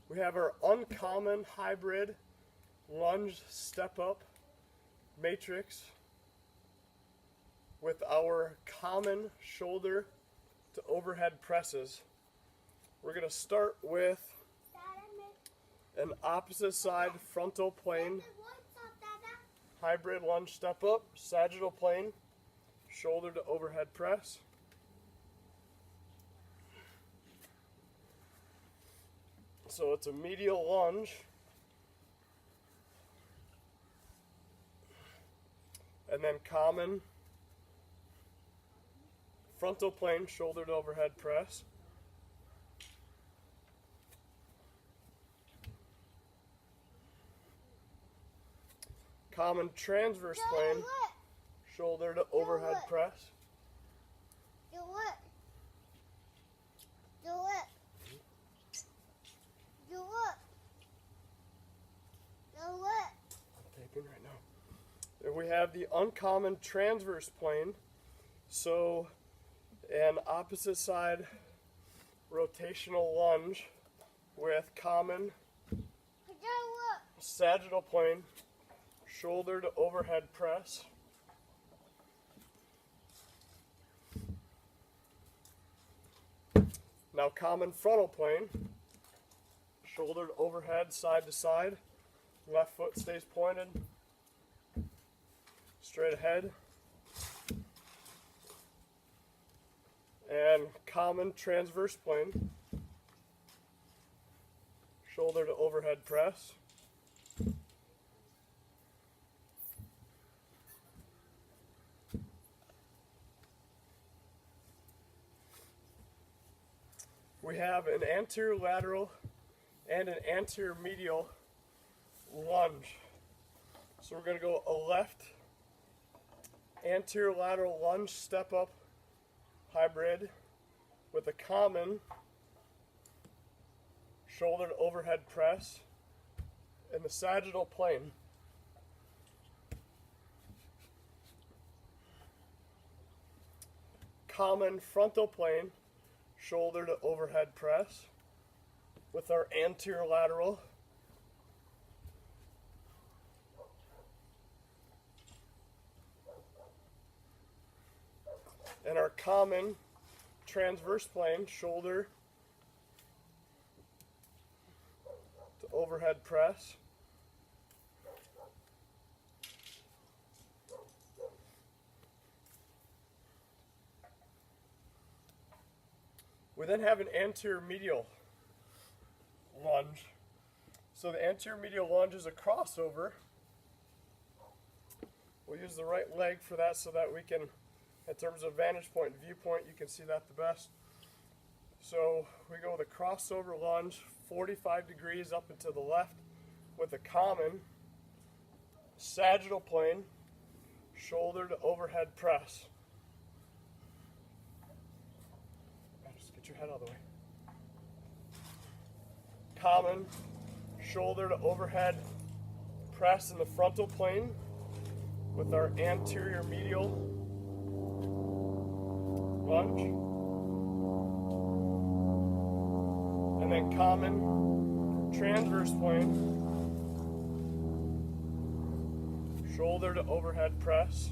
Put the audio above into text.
We have our uncommon hybrid lunge step up matrix with our common shoulder to overhead presses. We're going to start with an opposite side frontal plane hybrid lunge step up, sagittal plane, shoulder to overhead press. So it's a medial lunge. And then common frontal plane, shoulder to overhead press. Common transverse plane, shoulder to overhead press. Do it. Do it. Do it. Do it. I'm taping right now. And we have the uncommon transverse plane. So an opposite side rotational lunge with common sagittal plane, shoulder to overhead press. Now common frontal plane, shoulder to overhead, side to side. Left foot stays pointed, straight ahead. And common transverse plane, shoulder to overhead press. We have an anterior lateral and an anterior medial lunge. So we're going to go a left anterior lateral lunge step up hybrid with a common shoulder to overhead press in the sagittal plane. Common frontal plane, shoulder to overhead press with our anterior lateral. And our common transverse plane, shoulder to overhead press. We then have an anterior medial lunge. So the anterior medial lunge is a crossover. We'll use the right leg for that so that we can, in terms of vantage point and viewpoint, you can see that the best. So we go with a crossover lunge, 45 degrees up and to the left with a common sagittal plane, shoulder to overhead press. Just get your head out of the way. Common shoulder to overhead press in the frontal plane with our anterior medial lunge. And then common transverse plane, shoulder to overhead press.